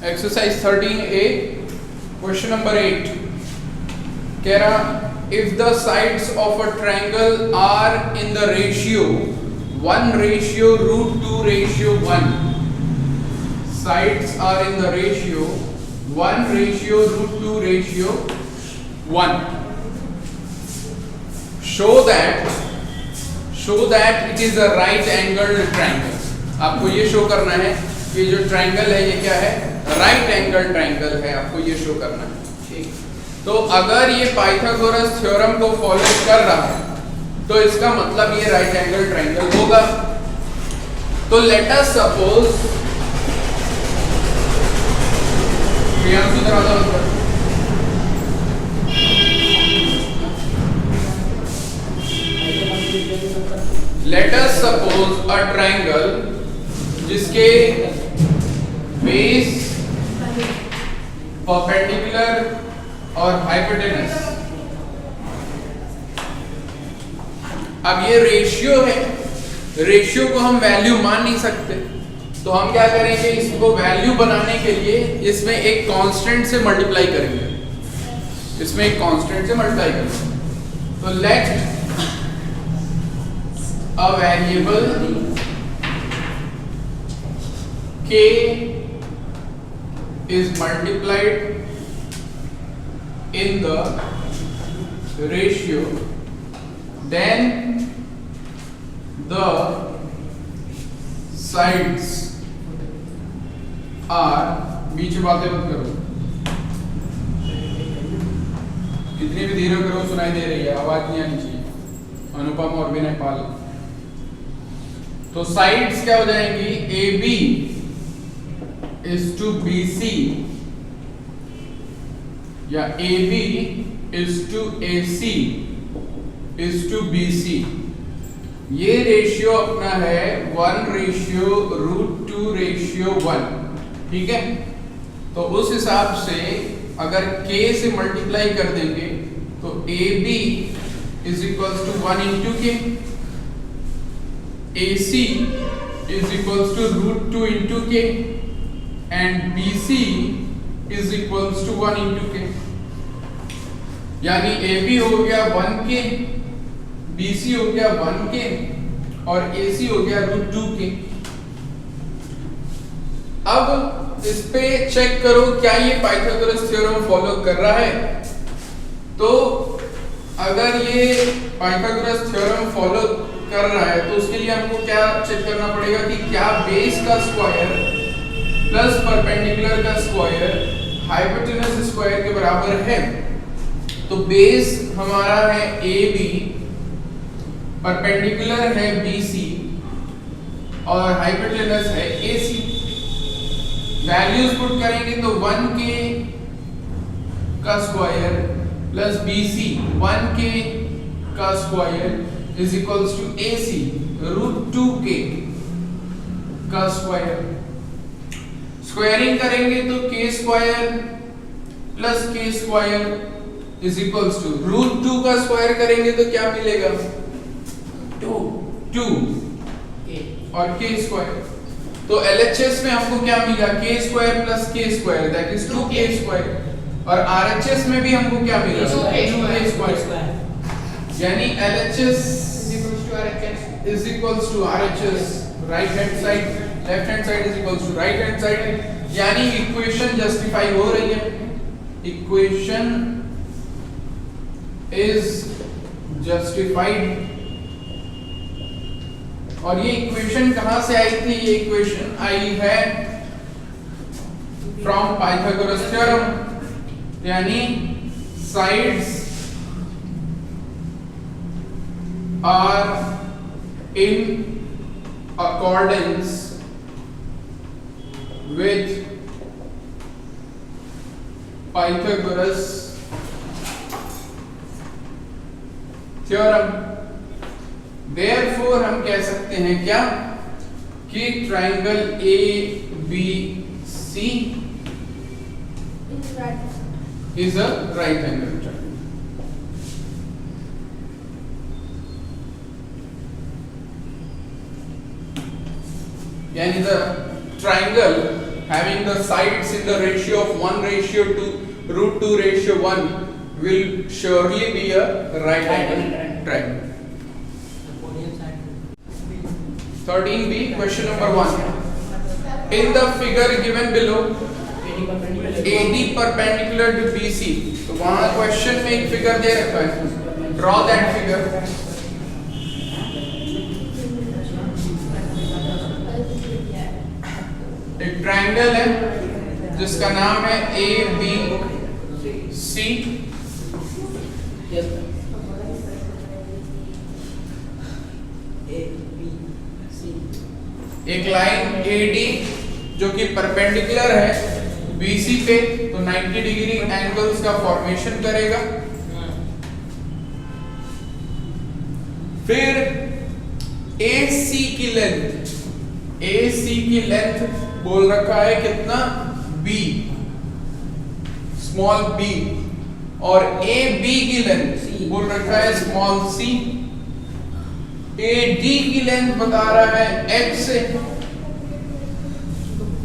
Exercise 13A question number 8 कह रहा if the sides of a triangle are in the ratio 1:√2:1 sides are in the ratio 1:√2:1 show that it is a right angled triangle। आपको ये show करना है कि जो triangle है ये क्या है, राइट एंगल ट्रायंगल है, आपको ये शो करना है। ठीक, तो अगर ये पाइथागोरस थ्योरम को फॉलो कर रहा है तो इसका मतलब ये राइट एंगल ट्रायंगल होगा। तो let us suppose let us suppose a triangle जिसके बेस परपेंडिकुलर और हाइपोटेनस। अब ये रेशियो है, रेशियो को हम वैल्यू मान नहीं सकते, तो हम क्या करेंगे, इसको वैल्यू बनाने के लिए इसमें एक कांस्टेंट से मल्टीप्लाई करेंगे, इसमें एक कांस्टेंट से मल्टीप्लाई करेंगे। तो let a variable k is multiplied in the ratio, then the sides are, बीच में बातें मत करो, कितनी भी धीरे करो सुनाई दे रही है, आवाज नहीं आनी चाहिए। अनुपम और विनय पाल। तो साइड्स क्या हो जाएंगी, AB is to BC या AB is to AC is to BC। ये रेशियो अपना है 1:√2:1। ठीक है, तो उस हिसाब से अगर K से मल्टीप्लाई कर देंगे तो AB is equals to 1 into K, AC is equals to √2 into K and BC is equals to 1 into K। यानी AB हो गया 1K, BC हो गया 1K और AC हो गया √2K। अब इस पे चेक करो क्या ये पाइथागोरस थ्योरम फॉलो कर रहा है। तो अगर ये पाइथागोरस थ्योरम फॉलो कर रहा है तो उसके लिए हमको क्या चेक करना पड़ेगा कि क्या बेस का स्क्वायर प्लस परपेंडिकुलर का स्क्वायर हाइपोटेनस स्क्वायर के बराबर है। तो बेस हमारा है AB, परपेंडिकुलर है BC और हाइपोटेनस है AC। वैल्यूज पुट करेंगे तो 1K का स्क्वायर प्लस BC 1K का square is equals to AC √2K का स्क्वायर। स्क्वायरिंग करेंगे तो K square plus K square is equals to √2 का स्क्वायर करेंगे तो क्या मिलेगा, 2 और K स्क्वायर। तो LHS में हमको क्या मिला, K square plus K square that is 2K square और RHS में भी हमको क्या मिला, 2K स्क्वायर। यानी LHS is equals to RHS, right hand side left hand side is equals to right hand side। यानी इक्वेशन जस्टिफाई हो रही है, इक्वेशन is justified। और ये इक्वेशन कहां से आई थी, ये इक्वेशन आई है फ्रॉम पाइथागोरस थ्योरम। यानी sides are in accordance with Pythagoras theorem। Therefore हम कह सकते हैं क्या कि triangle ABC is a right angle triangle। यानी the triangle having the sides in the ratio of 1:2√2:1 will surely be a right angle triangle. 13b, question number 1. In the figure given below, AD perpendicular to BC. तो वहां question में एक figure दे रखा है, draw that figure. एक triangle है जिसका नाम है ABC. एक लाइन AD जो कि परपेंडिकुलर है BC पे, तो 90 डिग्री एंगल्स का फॉर्मेशन करेगा. फिर AC की लेंथ बोल रखा है कितना, B, स्मॉल b, और AB की लेंथ बोल रखा है स्मॉल c. AD की लेंथ बता रहा है x,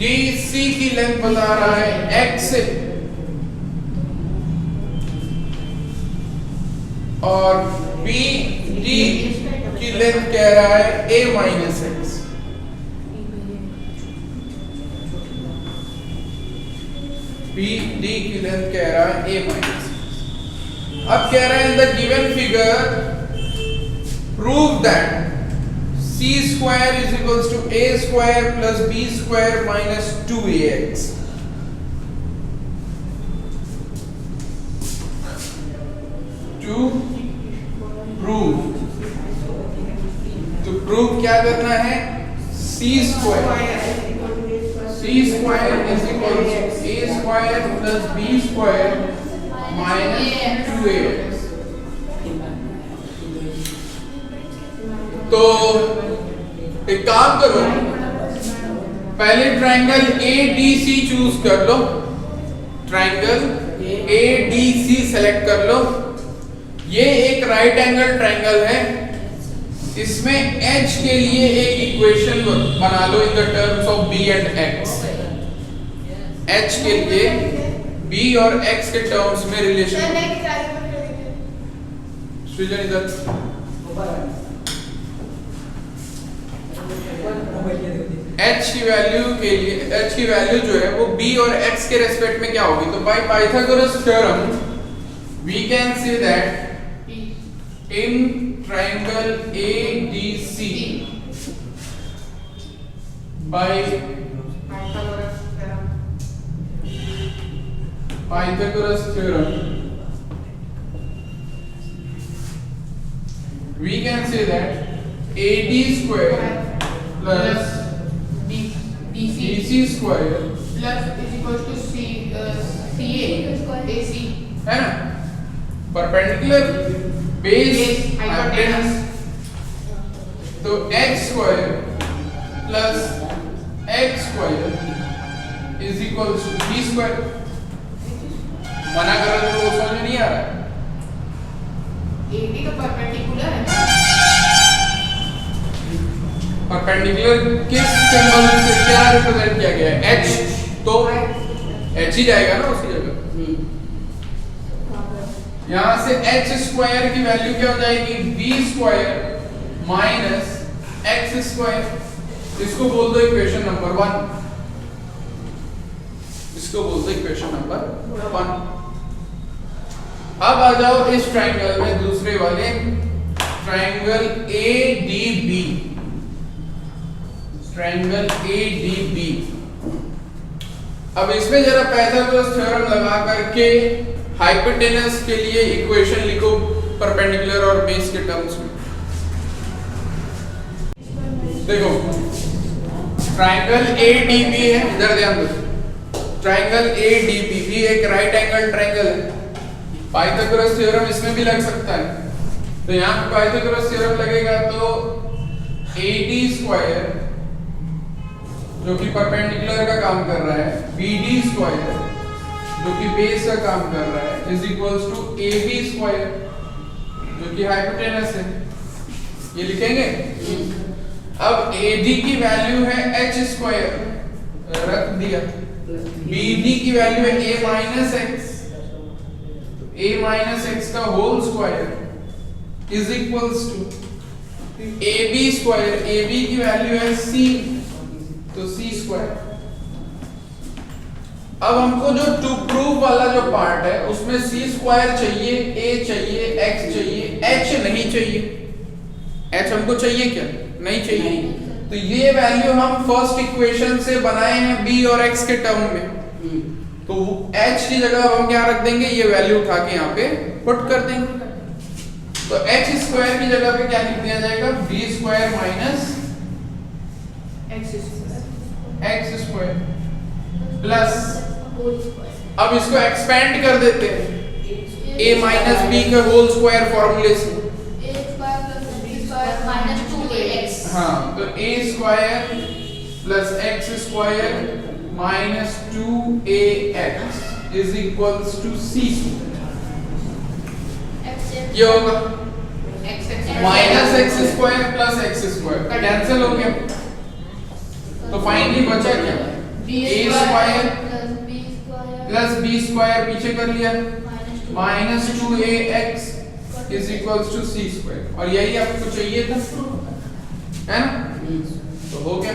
DC की लेंथ बता रहा है x, और BD की लेंथ कह रहा है a माइनस x. BD की लेंथ कह रहा है a माइनस x. अब कह रहा है in the given figure prove that c square is equals to a square plus b square minus 2ax. To prove क्या करना है, c square is equals to a square plus b square minus 2ax. तो एक काम करो, पहले triangle ADC choose कर लो, triangle ADC select कर लो. ये एक राइट एंगल ट्रायंगल है, इसमें H के लिए एक इक्वेशन बना लो in the terms of B and X. H के लिए B और X के टर्म्स में रिलेशन. सृजन इधर H की वैल्यू के लिए, H की वैल्यू जो है वो B और X के रेस्पेक्ट में क्या होगी, तो by Pythagoras theorem we can say that in triangle ADC by Pythagoras theorem we can say that AD square plus BC square plus is equals to CA AC है ना, perpendicular base hypotenuse. तो x square plus x square is equals to b square. मना कर रहे तो वो समझ नहीं आ रहा है. AD तो परपेंडिकुलर है, परपेंडिकुलर किस सिंबल से क्या रिप्रेजेंट किया गया है, h, तो h ही जाएगा ना उसी जगह. यहां से h स्क्वायर की वैल्यू क्या हो जाएगी, b square minus x square. इसको बोल दो इक्वेशन नंबर 1. इसको बोल दो इक्वेशन नंबर 1. अब आ जाओ इस ट्रायंगल में दूसरे वाले ट्रायंगल ADB. ट्रायंगल ADB, अब इसमें जरा पाइथागोरस थ्योरम लगा करके हाइपोटेनस के लिए इक्वेशन लिखो परपेंडिकुलर और बेस के टर्म्स में. देखो ट्रायंगल ADB है, इधर ध्यान दो. ट्रायंगल ADB भी एक राइट एंगल ट्रायंगल है. पाइथागोरस थ्योरम इसमें भी लग सकता है. तो यहाँ पे पाइथागोरस थ्योरम लगेगा तो AD स्क्वायर जो कि परपेंडिकुलर का काम कर रहा है, BD स्क्वायर जो कि बेस का काम कर रहा है, is equals to AB square जो कि हाइपोटेनस है. ये लिखेंगे. अब AD की वैल्यू है h स्क्वायर, रख दिया। BD की वैल्यू है a minus x, a minus x का whole square is equals to AB square, AB की वैल्यू है c, तो c स्क्वायर। अब हमको जो टू प्रूव वाला जो पार्ट है उसमें c स्क्वायर चाहिए, a चाहिए, x चाहिए, h नहीं चाहिए। h हमको चाहिए क्या? नहीं चाहिए। तो ये वैल्यू हम फर्स्ट इक्वेशन से बनाए हैं b और x के टर्म में, तो h की जगह हम क्या रख देंगे, ये वैल्यू उठा के यहाँ पे पुट कर देंगे। तो h स्क्वायर की जगह पे क्या लिख दिया जाएगा, b square minus x square plus, अब इसको एक्सपेंड कर देते हैं a माइनस b का होल स्क्वायर फॉर्मूले से। हाँ, तो a square plus x square minus 2ax is equals to c square. ये होगा minus x square plus x square cancel हो गया, तो फाइनली बचा क्या, a square plus b square पीछे कर लिया minus 2ax is equals to c square, और यही आपको चाहिए था, है ना? तो हो गया।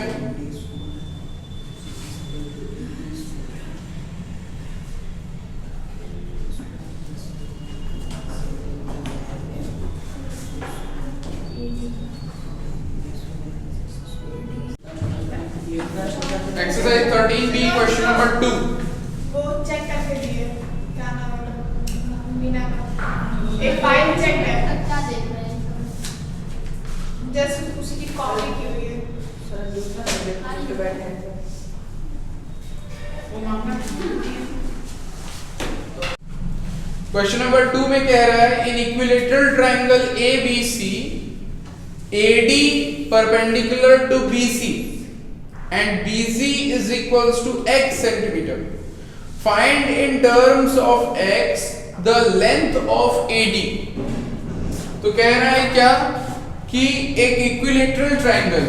Exercise 13B question number 2। वो चेक करके दिए, क्या नाम है, मीना का एक फाइल चेक है, क्या देख रहे हैं? जस्ट उसी की कॉपी की हुई है। क्वेश्चन नंबर 2 में कह रहा है in equilateral triangle ABC AD perpendicular to BC and BC is equals to x centimeter. Find in terms of x the length of AD. तो कह रहा है क्या कि एक इक्विलेटरल ट्रायंगल,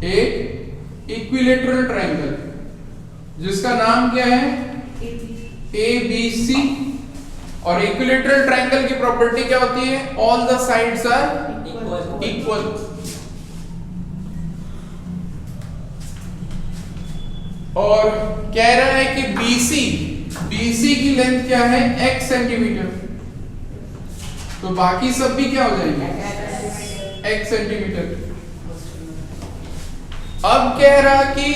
एक इक्विलेटरल ट्रायंगल जिसका नाम क्या है ABC, और इक्विलेटरल ट्रायंगल की प्रॉपर्टी क्या होती है, all the sides are equal. और कह रहा है कि BC की लेंथ क्या है, x सेंटीमीटर, तो बाकी सब भी क्या हो जाएंगे, x सेंटीमीटर। अब कह रहा कि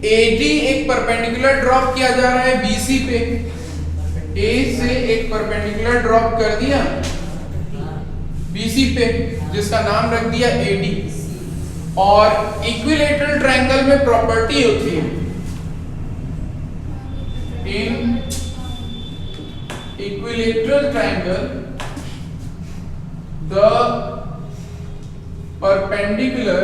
AD एक परपेंडिकुलर ड्रॉप किया जा रहा है BC पे, A से एक परपेंडिकुलर ड्रॉप कर दिया BC पे जिसका नाम रख दिया AD, और इक्विलेटरल ट्रायंगल में प्रॉपर्टी होती है in equilateral triangle the perpendicular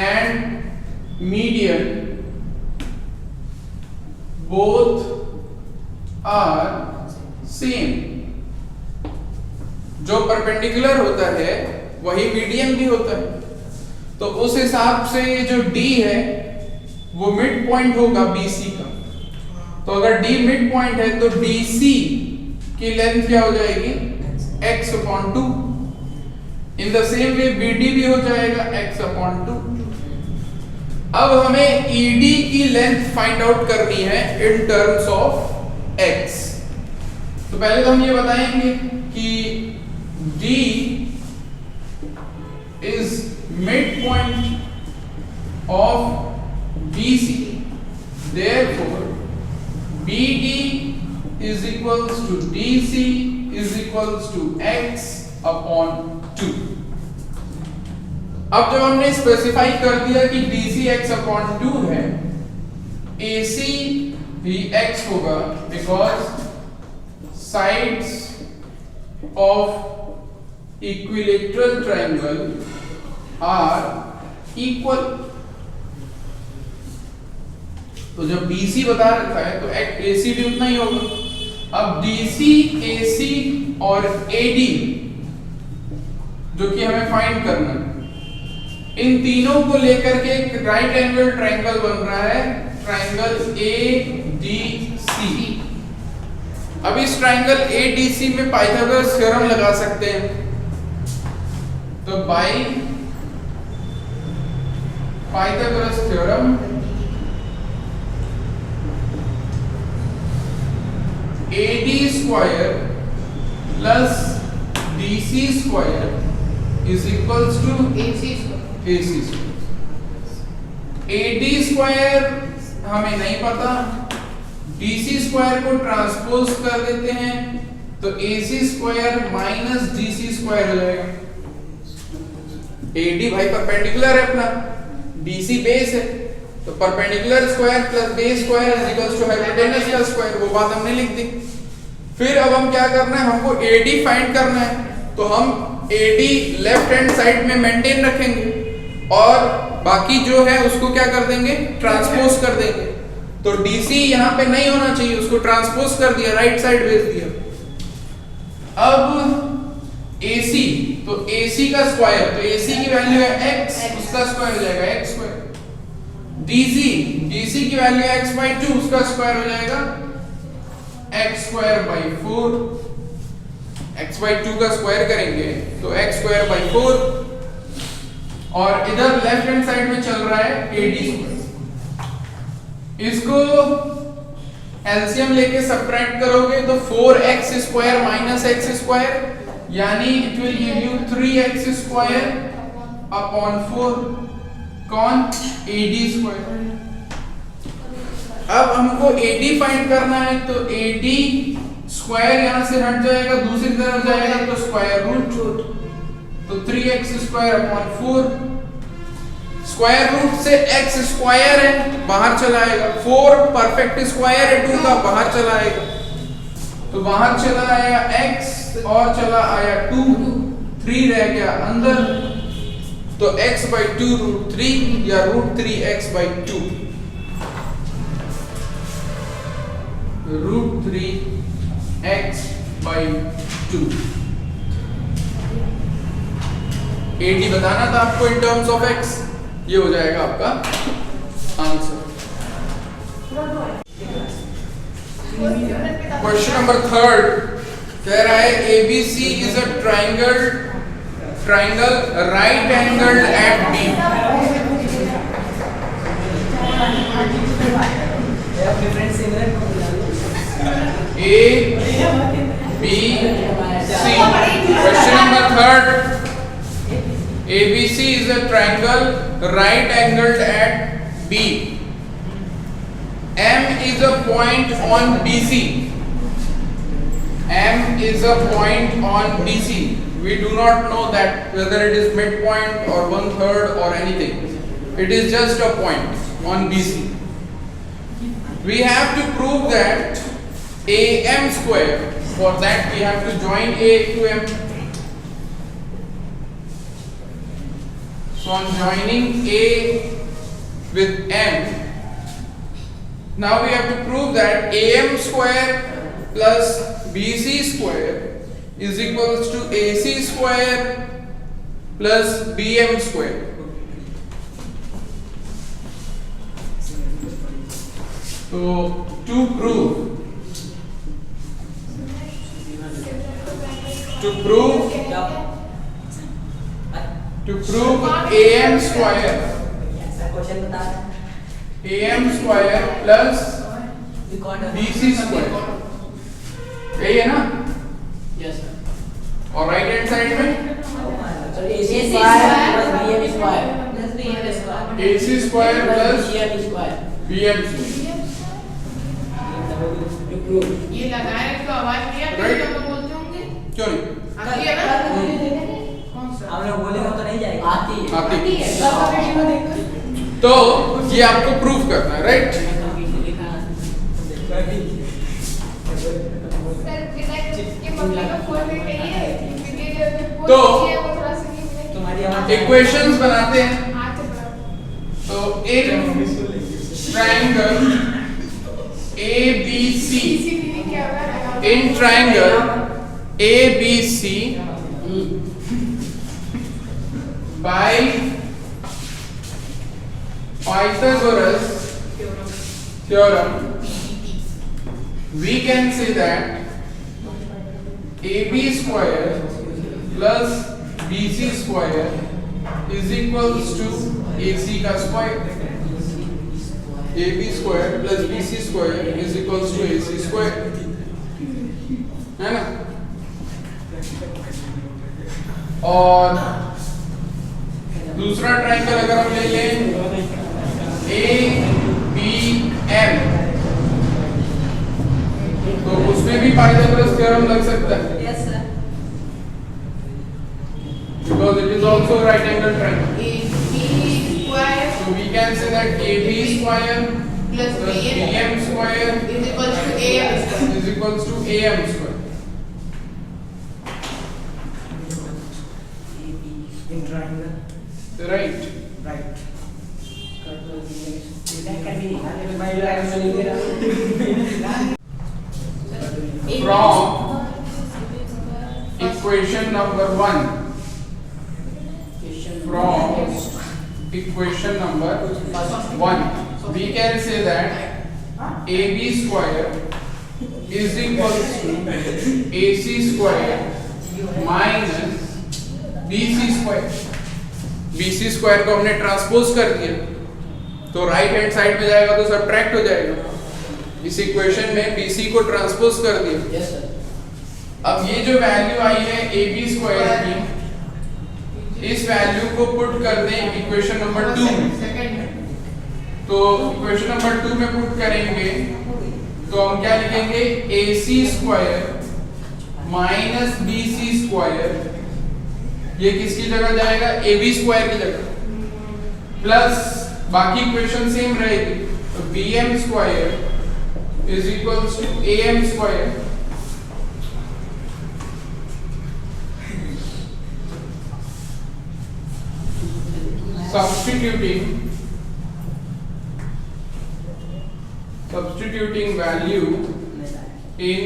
and median both are same। जो परपेंडिकुलर होता है वही मीडियन भी होता है, तो उस हिसाब से जो D है वो मिड पॉइंट होगा BC का। तो अगर D मिड पॉइंट है तो BC की लेंथ क्या हो जाएगी, x/2। In the same way BD भी हो जाएगा x/2। अब हमें ED की लेंथ फाइंड आउट करनी है इन टर्म्स ऑफ x। तो पहले तो हम ये बताएंगे कि D is midpoint of BC, therefore BD is equals to DC is equals to x/2। अब जब हमने स्पेसिफाई कर दिया कि BC x/2 है, AC भी x होगा because sides of equilateral triangle are equal. तो जब BC बता रखा है तो AC भी उतना ही होगा। अब DC, AC और AD जो कि हमें फाइंड करना है। इन तीनों को लेकर के एक राइट एंगल ट्रायंगल बन रहा है, ट्रायंगल ADC। अब इस ट्रायंगल ADC में पाइथागोरस थ्योरम लगा सकते हैं। तो by Pythagoras theorem AD square plus BC square is equals to AC square. AD square हमें नहीं पता, BC स्क्वायर को ट्रांसपोज कर देते हैं तो AC square minus DC square हो जाएगा। AD भाई परपेंडिकुलर है अपना, BC बेस है, तो perpendicular square plus base square is equals to hypotenuse का स्क्वायर, वो बात हमने लिख दी। फिर अब हम क्या करना है, हमको AD फाइंड करना है, तो हम AD लेफ्ट हैंड साइड में मेंटेन रखेंगे और बाकी जो है उसको क्या कर देंगे, ट्रांसपोज कर देंगे। तो DC यहाँ पे नहीं होना चाहिए, उसको ट्रांसपोज कर दिया, राइट साइड भेज दिया। अब AC, तो AC का स्क्वायर, तो AC की वैल्यू है x, उसका स्क्वायर हो जाएगा x स्क्वायर। DC की वैल्यू है x/2, उसका स्क्वायर हो जाएगा x स्क्वायर बाई 4। x/2 का स्क्वायर करेंगे तो x स्क्वायर बाई 4, और इधर लेफ्ट हैंड साइड में चल रहा है AD स्क्वायर। इसको एलसीएम लेके सब्ट्रैक्ट करोगे तो 4x square minus x square, यानी it will give you 3x square upon 4 कौन AD स्क्वायर। अब हमको AD फाइंड करना है, तो AD स्क्वायर यहां से हट जाएगा, दूसरी तरफ जाएगा तो स्क्वायर रूट, तो 3x square upon 4, square root से x स्क्वायर है बाहर चला आएगा, 4 परफेक्ट स्क्वायर है 2 का, बाहर चला आएगा, तो बाहर चला आया x और चला आया 2, 3 रह गया अंदर, तो x/2 √3 या √3x/2, √3x/2। AD बताना था आपको इन टर्म्स ऑफ x, ये हो जाएगा आपका आंसर। क्वेश्चन नंबर 3 कह रहा है ABC is a triangle right angled at B। ABC, question number 3, ABC is a triangle right angled at B. M is a point on BC. M is a point on BC. We do not know that whether it is midpoint or 1/3 or anything. It is just a point on BC. We have to prove that AM square. For that we have to join A to M. So I'm joining A with M. Now we have to prove that AM square plus BC square is equals to AC square plus BM square. So to prove AM square plus BC square, यही है ना? Yes sir. और right hand side में AC square plus BM square. AC square plus BM square. BM square. To prove. ये लगाए तो आवाज नहीं आती Right. तो मैं बोलते होंगे क्यों नहीं? आती है ना? कौन सा? हम लोग बोलेंगे तो नहीं जाएगा। आती है। आती है। है तो ये आपको प्रूव करना है, राइट? तो इक्वेशंस बनाते हैं। तो एक triangle ABC, in triangle ABC by Pythagoras theorem, we can say that AB square plus BC square is equals to AC का square. AB square plus BC square is equals to AC square, है ना? और दूसरा triangle अगर हम ले लें ABM, तो उसमें भी पाइथागोरस थ्योरम लग सकता है. Yes, sir. Because it is also a right angle triangle. AB square So we can say that AB square plus plus BM BM square is equals to AM square. is equals to AM square. In triangle. Right. Right. That can be by diagonal. From equation number 1. From equation number 1, we can say that AB square is equals to AC square minus BC square. BC square को हमने transpose कर दिया तो right hand side में जाएगा तो subtract हो जाएगा. इस इक्वेशन में BC को ट्रांसपोज कर दिया. Yes, sir. अब ये जो वैल्यू आई है AB स्क्वायर की, इस वैल्यू को पुट कर दें इक्वेशन नंबर 2 में. तो इक्वेशन नंबर 2 में पुट करेंगे तो हम क्या लिखेंगे AC square minus BC square, ये किसकी जगह जाएगा AB स्क्वायर की जगह, प्लस बाकी इक्वेशन सेम रहेगी तो BM square is equals to AM square. Substituting value in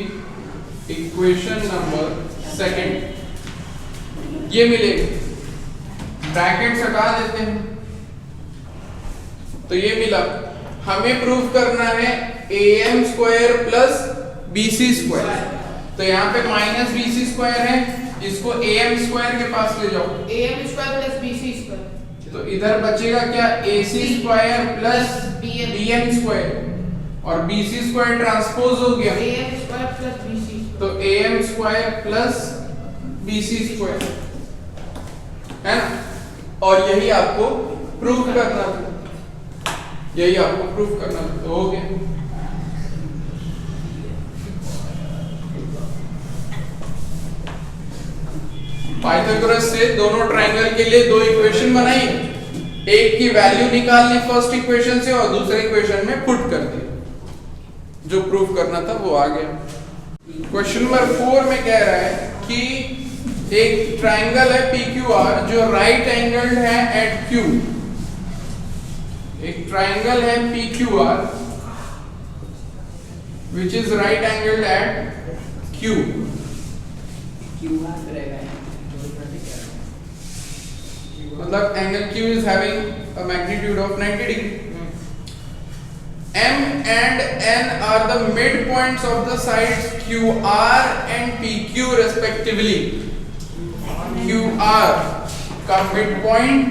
equation number 2, ये मिलेगा. ब्रैकेट हटा देते हैं तो ये मिला. हमें प्रूव करना है AM square plus BC square, तो यहाँ पे माइनस BC स्क्वायर है, इसको AM स्क्वायर के पास ले जाओ AM square plus BC square. तो इधर बचेगा क्या AC square plus BM square और BC स्क्वायर ट्रांसपोज हो गया AM square plus BC. तो AM square plus BC square, है ना? और यही आपको प्रूव करना था, यही आपको प्रूव करना था. तो हो गया. पाइथागोरस से दोनों ट्रायंगल के लिए दो इक्वेशन बनाई, एक की वैल्यू निकालनी फर्स्ट इक्वेशन से और दूसरे इक्वेशन में पुट कर दी. जो प्रूव करना था वो आ गया. क्वेश्चन नंबर 4 में कह रहा है कि एक ट्रायंगल है PQR जो राइट एंगल्ड है एट Q. एक ट्रायंगल है PQR which is right angled at Q. मतलब angle Q is having a magnitude of 90 degree. M and N are the midpoints of the sides QR and PQ respectively. QR का midpoint,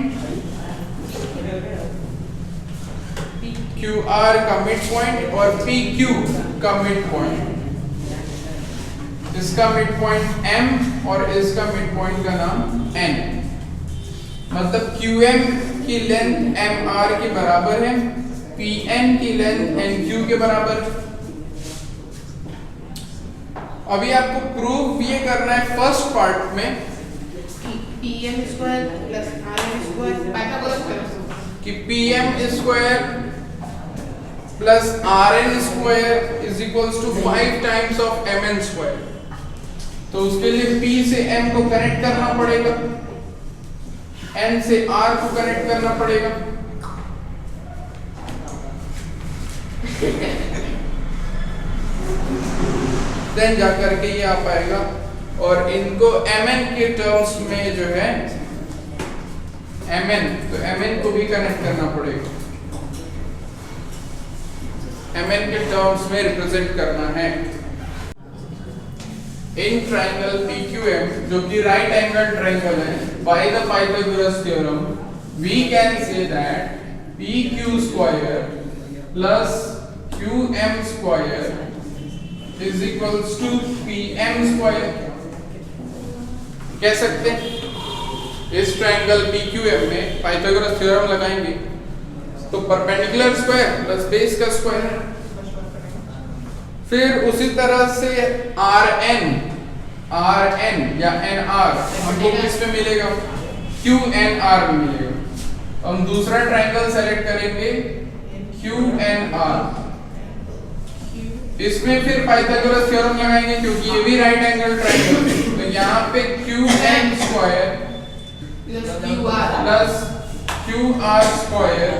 QR का midpoint और PQ का midpoint. इसका midpoint M और इसका midpoint का नाम N. मतलब QM की लेंथ MR के बराबर है, PN की लेंथ NQ के बराबर. अभी आपको प्रूफ ये करना है फर्स्ट पार्ट में PM square plus RM square Pythagoras theorem कि PM square plus RN square is equals to 5 times of MN square. तो उसके लिए P से M को कनेक्ट करना पड़ेगा, N से R को कनेक्ट करना पड़ेगा. देन जाकर के ये आ पाएगा और इनको Mn के टर्म्स में जो है mn, तो mn को भी कनेक्ट करना पड़ेगा, mn के टर्म्स में रिप्रेजेंट करना है। इन ट्रायंगल PQM जो कि राइट एंगल ट्रायंगल है, by the Pythagoras theorem we can say that PQ square plus QM square is equals to PM square. कह सकते हैं इस ट्रायंगल PQM में पाइथागोरस थ्योरम लगाएंगे तो परपेंडिकुलर स्क्वायर प्लस बेस का स्क्वायर। फिर उसी तरह से Rn या NR हमको किस में मिलेगा, QNR में मिलेगा। हम दूसरा ट्रायंगल सेलेक्ट करेंगे QNR, इसमें फिर पाइथागोरस थ्योरम लगाएंगे क्योंकि ये भी राइट एंगल ट्रायंगल है, तो यहाँ पे QN square plus QR square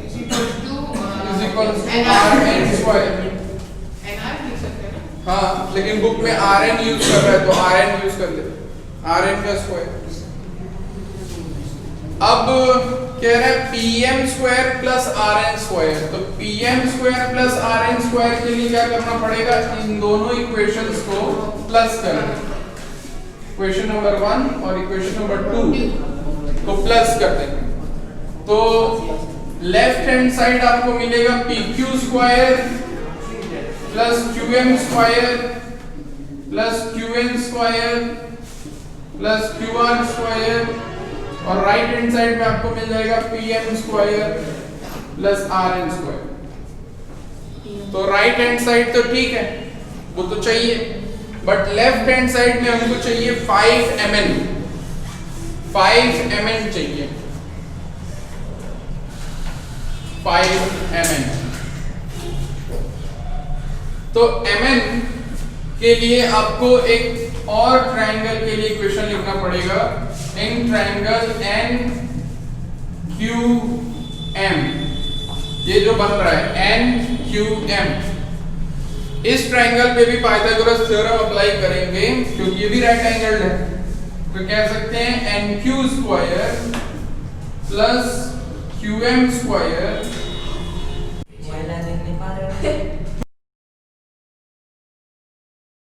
is equal to Rn square. हाँ, लेकिन बुक में Rn यूज कर रहा है तो Rn यूज कर ले, Rn का स्क्वायर। अब कह रहा है PM square plus Rn square, तो PM square plus Rn square के लिए क्या करना पड़ेगा, इन दोनों इक्वेशंस को प्लस करना, इक्वेशन नंबर 1 और इक्वेशन नंबर 2 को प्लस कर देंगे। तो लेफ्ट हैंड साइड आपको मिलेगा PQ square plus QM square plus QN square plus QR square, और राइट हैंड साइड में आपको मिल जाएगा PM square plus Rn square. तो राइट हैंड साइड तो ठीक है, वो तो चाहिए, बट लेफ्ट हैंड साइड में हमको चाहिए 5mn, 5mn चाहिए, 5mn। तो mn के लिए आपको एक और ट्रायंगल के लिए इक्वेशन लिखना पड़ेगा, इन ट्रायंगल NQM, ये जो बन रहा है NQM, इस ट्रायंगल पे भी पाइथागोरस थ्योरम अप्लाई करेंगे क्योंकि ये भी राइट एंगल्ड है, तो कह सकते हैं NQ square plus QM square